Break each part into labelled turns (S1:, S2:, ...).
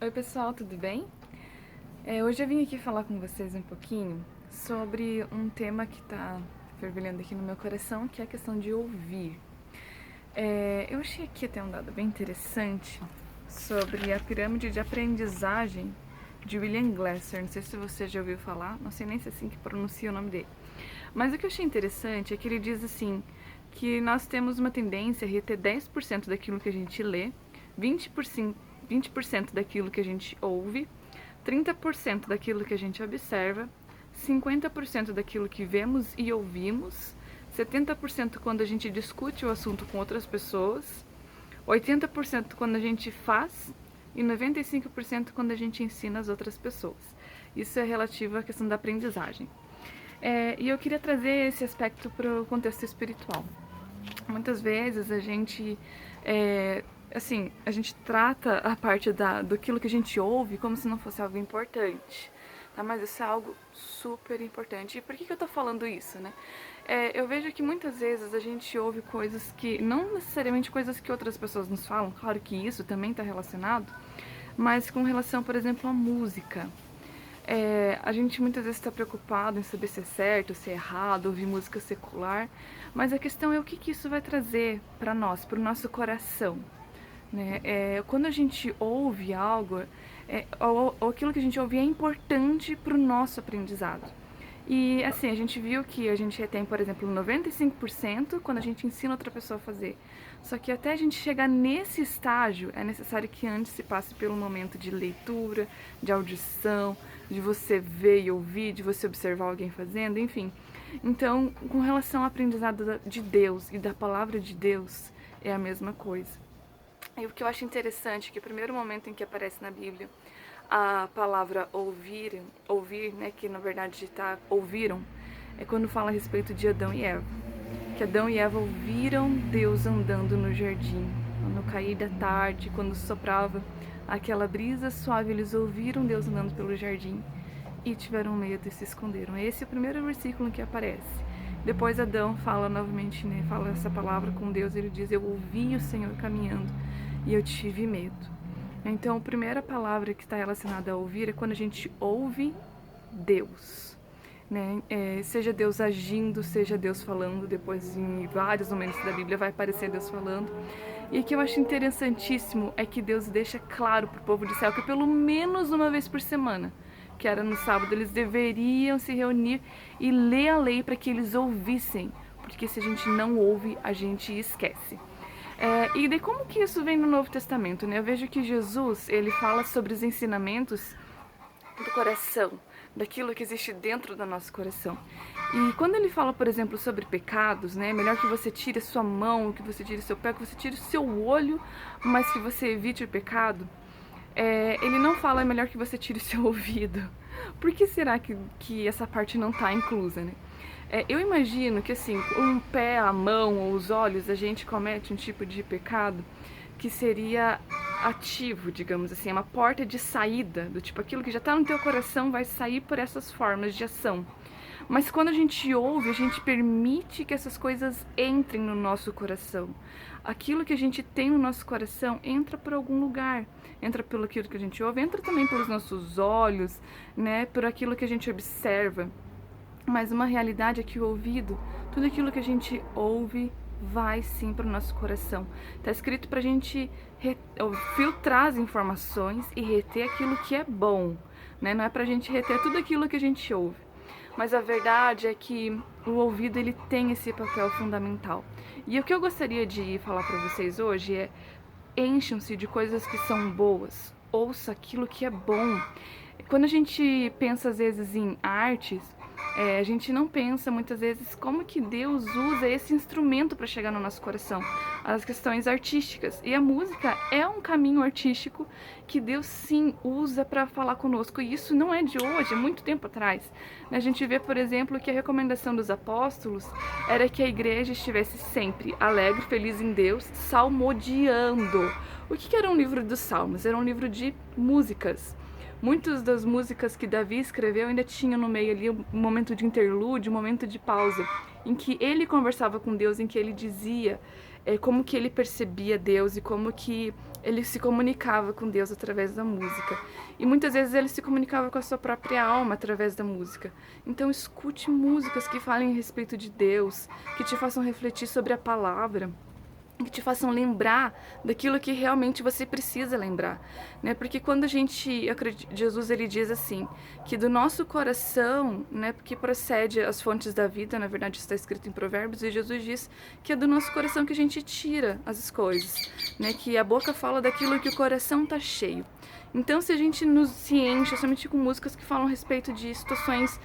S1: Oi pessoal, tudo bem? Hoje eu vim aqui falar com vocês um pouquinho sobre um tema que está fervilhando aqui no meu coração, que é a questão de ouvir. Eu achei aqui até um dado bem interessante sobre a pirâmide de aprendizagem de William Glasser. Não sei se você já ouviu falar, não sei nem se é assim que pronuncia o nome dele. Mas o que eu achei interessante é que ele diz assim, que nós temos uma tendência a reter 10% daquilo que a gente lê, 20% daquilo que a gente ouve, 30% daquilo que a gente observa, 50% daquilo que vemos e ouvimos, 70% quando a gente discute o assunto com outras pessoas, 80% quando a gente faz e 95% quando a gente ensina as outras pessoas. Isso é relativo à questão da aprendizagem. E eu queria trazer esse aspecto para o contexto espiritual. Muitas vezes a gente a gente trata a parte daquilo que a gente ouve como se não fosse algo importante, tá? Mas isso é algo super importante. E por que eu tô falando isso, né? Eu vejo que muitas vezes a gente ouve coisas que, não necessariamente coisas que outras pessoas nos falam, claro que isso também está relacionado, mas com relação, por exemplo, à música. A gente muitas vezes está preocupado em saber se é certo, se é errado, ouvir música secular, mas a questão é o que isso vai trazer para nós, para o nosso coração. Né? Quando a gente ouve algo, ou aquilo que a gente ouve é importante para o nosso aprendizado. E assim, a gente viu que a gente tem, por exemplo, 95% quando a gente ensina outra pessoa a fazer. Só que até a gente chegar nesse estágio, é necessário que antes se passe pelo momento de leitura, de audição, de você ver e ouvir, de você observar alguém fazendo, enfim. Então, com relação ao aprendizado de Deus e da palavra de Deus, é a mesma coisa. E o que eu acho interessante é que o primeiro momento em que aparece na Bíblia a palavra ouvir, né, que na verdade ouviram, é quando fala a respeito de Adão e Eva. Que Adão e Eva ouviram Deus andando no jardim. No cair da tarde, quando soprava aquela brisa suave, eles ouviram Deus andando pelo jardim e tiveram medo e se esconderam. Esse é o primeiro versículo que aparece. Depois Adão fala novamente, né, fala essa palavra com Deus, ele diz: eu ouvi o Senhor caminhando e eu tive medo. Então, a primeira palavra que está relacionada a ouvir é quando a gente ouve Deus. Né? Seja Deus agindo, seja Deus falando, depois em vários momentos da Bíblia vai aparecer Deus falando. E o que eu acho interessantíssimo é que Deus deixa claro para o povo de Israel que pelo menos uma vez por semana, que era no sábado, eles deveriam se reunir e ler a lei para que eles ouvissem, porque se a gente não ouve, a gente esquece. E daí como que isso vem no Novo Testamento, né? Eu vejo que Jesus, ele fala sobre os ensinamentos do coração, daquilo que existe dentro do nosso coração. E quando ele fala, por exemplo, sobre pecados, né? Melhor que você tire a sua mão, que você tire o seu pé, que você tire o seu olho, mas que você evite o pecado. Ele não fala, é melhor que você tire o seu ouvido. Por que será que essa parte não está inclusa, né? Eu imagino que assim, um pé, a mão ou os olhos, a gente comete um tipo de pecado que seria ativo, digamos assim, é uma porta de saída, do tipo aquilo que já está no teu coração vai sair por essas formas de ação. Mas quando a gente ouve, a gente permite que essas coisas entrem no nosso coração. Aquilo que a gente tem no nosso coração entra por algum lugar. Entra pelo aquilo que a gente ouve, entra também pelos nossos olhos, né, por aquilo que a gente observa. Mas uma realidade é que o ouvido, tudo aquilo que a gente ouve, vai sim para o nosso coração. Está escrito para a gente filtrar as informações e reter aquilo que é bom, né? Não é para a gente reter tudo aquilo que a gente ouve. Mas a verdade é que o ouvido ele tem esse papel fundamental. E o que eu gostaria de falar para vocês hoje é: encham-se de coisas que são boas, ouça aquilo que é bom. Quando a gente pensa às vezes em artes, a gente não pensa muitas vezes como que Deus usa esse instrumento para chegar no nosso coração, as questões artísticas. E a música é um caminho artístico que Deus sim usa para falar conosco. E isso não é de hoje, é muito tempo atrás. A gente vê, por exemplo, que a recomendação dos apóstolos era que a igreja estivesse sempre alegre, feliz em Deus, salmodiando. O que era um livro dos salmos? Era um livro de músicas. Muitas das músicas que Davi escreveu ainda tinham no meio ali um momento de interlúdio, um momento de pausa, em que ele conversava com Deus, em que ele dizia como que ele percebia Deus e como que ele se comunicava com Deus através da música. E muitas vezes ele se comunicava com a sua própria alma através da música. Então escute músicas que falem a respeito de Deus, que te façam refletir sobre a palavra, que te façam lembrar daquilo que realmente você precisa lembrar, né? Porque quando a gente, Jesus ele diz assim, que do nosso coração, né, porque procede as fontes da vida, na verdade está escrito em Provérbios, e Jesus diz que é do nosso coração que a gente tira as coisas, né? Que a boca fala daquilo que o coração tá cheio. Então, se a gente se enche somente com músicas que falam a respeito de situações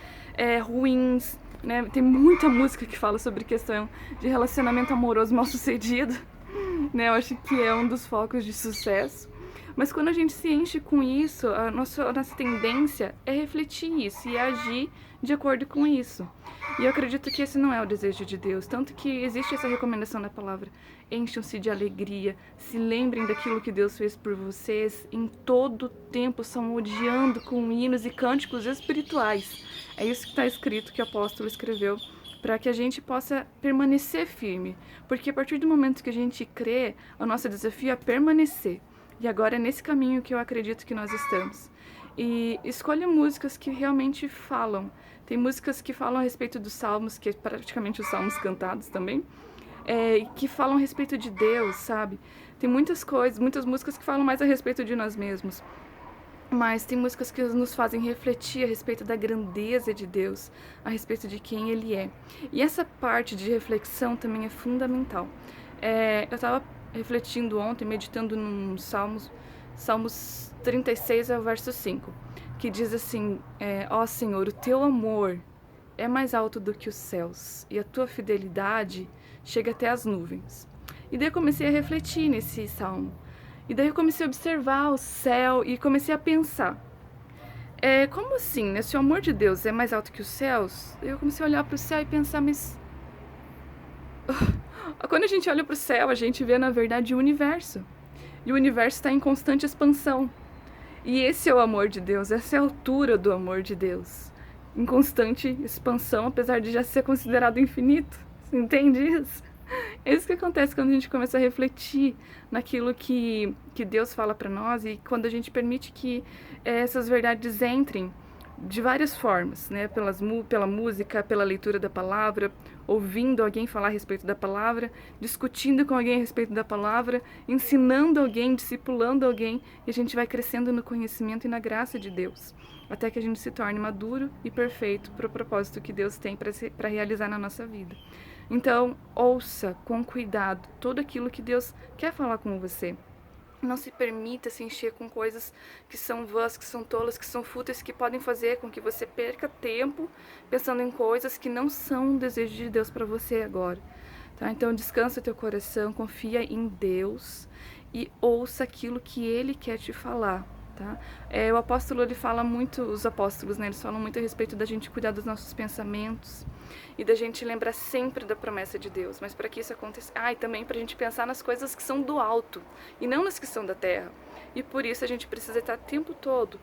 S1: ruins, né? Tem muita música que fala sobre questão de relacionamento amoroso mal sucedido, né? Eu acho que é um dos focos de sucesso. Mas quando a gente se enche com isso, a nossa tendência é refletir isso e agir de acordo com isso. E eu acredito que esse não é o desejo de Deus. Tanto que existe essa recomendação na palavra: encham-se de alegria, se lembrem daquilo que Deus fez por vocês, em todo tempo salmodiando com hinos e cânticos espirituais. É isso que está escrito, que o apóstolo escreveu, para que a gente possa permanecer firme. Porque a partir do momento que a gente crê, o nosso desafio é permanecer. E agora é nesse caminho que eu acredito que nós estamos. E escolha músicas que realmente falam. Tem músicas que falam a respeito dos salmos, que é praticamente os salmos cantados também, que falam a respeito de Deus, sabe? Tem muitas coisas, muitas músicas que falam mais a respeito de nós mesmos. Mas tem músicas que nos fazem refletir a respeito da grandeza de Deus, a respeito de quem Ele é. E essa parte de reflexão também é fundamental. Eu estava refletindo ontem, meditando num Salmos 36, ao verso 5, que diz assim: ó Senhor, o teu amor é mais alto do que os céus, e a tua fidelidade chega até as nuvens. E daí eu comecei a refletir nesse salmo. E daí eu comecei a observar o céu e comecei a pensar. Como assim, né? Se o amor de Deus é mais alto que os céus, eu comecei a olhar para o céu e pensar, mas... Quando a gente olha para o céu, a gente vê, na verdade, o universo. E o universo está em constante expansão. E esse é o amor de Deus, essa é a altura do amor de Deus. Em constante expansão, apesar de já ser considerado infinito. Você entende isso? É isso que acontece quando a gente começa a refletir naquilo que Deus fala para nós e quando a gente permite que essas verdades entrem de várias formas, né? Pela música, pela leitura da palavra, ouvindo alguém falar a respeito da palavra, discutindo com alguém a respeito da palavra, ensinando alguém, discipulando alguém, e a gente vai crescendo no conhecimento e na graça de Deus, até que a gente se torne maduro e perfeito para o propósito que Deus tem para realizar na nossa vida. Então, ouça com cuidado tudo aquilo que Deus quer falar com você. Não se permita se encher com coisas que são vãs, que são tolas, que são fúteis, que podem fazer com que você perca tempo pensando em coisas que não são o desejo de Deus para você agora. Tá? Então, descansa o teu coração, confia em Deus e ouça aquilo que Ele quer te falar. Tá? O apóstolo, ele fala muito, os apóstolos, né, eles falam muito a respeito da gente cuidar dos nossos pensamentos e da gente lembrar sempre da promessa de Deus, mas para que isso aconteça, e também para a gente pensar nas coisas que são do alto e não nas que são da terra, e por isso a gente precisa estar o tempo todo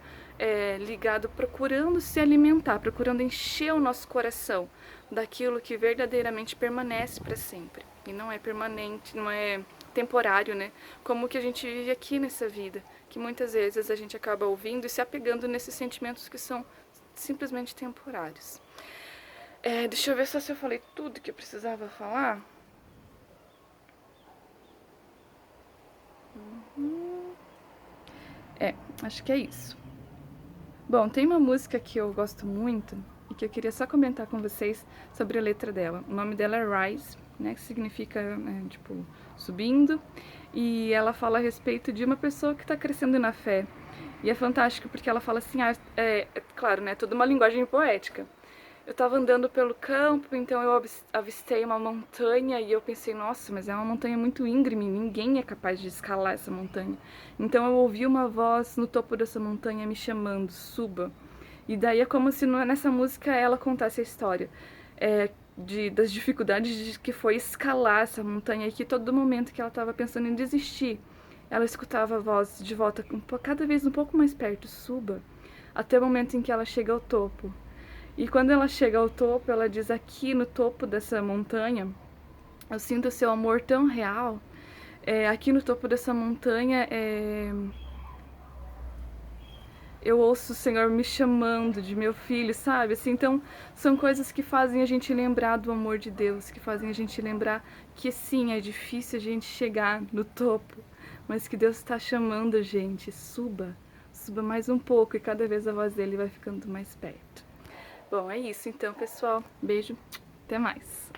S1: ligado, procurando se alimentar, procurando encher o nosso coração daquilo que verdadeiramente permanece para sempre, e não é permanente, não é temporário, né, como o que a gente vive aqui nessa vida, que muitas vezes a gente acaba ouvindo e se apegando nesses sentimentos que são simplesmente temporários. Deixa eu ver só se eu falei tudo que eu precisava falar. Acho que é isso. Bom, tem uma música que eu gosto muito e que eu queria só comentar com vocês sobre a letra dela. O nome dela é Rise, né, que significa, tipo, subindo. E ela fala a respeito de uma pessoa que está crescendo na fé. E é fantástico porque ela fala assim, claro, né, toda uma linguagem poética. Eu estava andando pelo campo, então eu avistei uma montanha e eu pensei, nossa, mas é uma montanha muito íngreme, ninguém é capaz de escalar essa montanha. Então eu ouvi uma voz no topo dessa montanha me chamando, suba. E daí é como se nessa música ela contasse a história das dificuldades de que foi escalar essa montanha e que todo momento que ela estava pensando em desistir, ela escutava a voz de volta cada vez um pouco mais perto, suba, até o momento em que ela chega ao topo. E quando ela chega ao topo, ela diz: aqui no topo dessa montanha Eu sinto seu amor tão real. Aqui no topo dessa montanha, eu ouço o Senhor me chamando de meu filho, sabe? Assim, então, são coisas que fazem a gente lembrar do amor de Deus, que fazem a gente lembrar que sim, é difícil a gente chegar no topo, mas que Deus está chamando a gente. Suba, suba mais um pouco, e cada vez a voz dele vai ficando mais perto. Bom, é isso então, pessoal. Beijo, até mais.